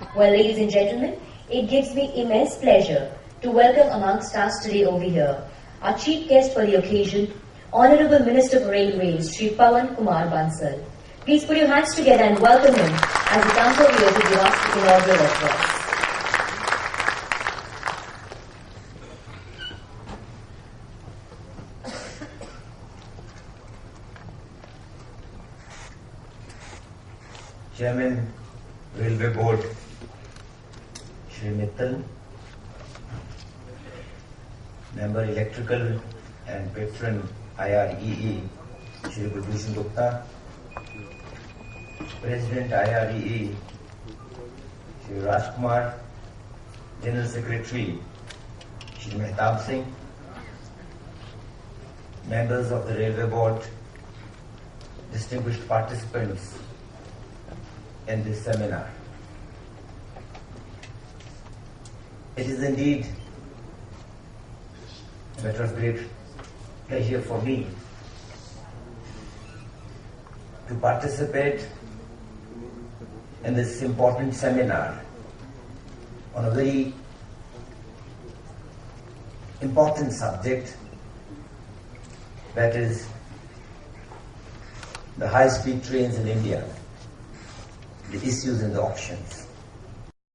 Well, ladies and gentlemen, it gives me immense pleasure to welcome amongst us today over here our chief guest for the occasion, Honorable Minister for Railways, Shri Pawan Kumar Bansal. Please put your hands together and welcome him as he comes over here to give us the inaugural address. Chairman, Railway Board, Shri Mittal, Member Electrical and Patron IREE, Shri Bhushan Gupta, President IREE, Shri Rajkumar, General Secretary, Shri Mehtab Singh, members of the Railway Board, distinguished participants in this seminar. It is indeed a matter of great pleasure for me to participate in this important seminar on a very important subject, that is the high-speed trains in India, the issues in the auctions.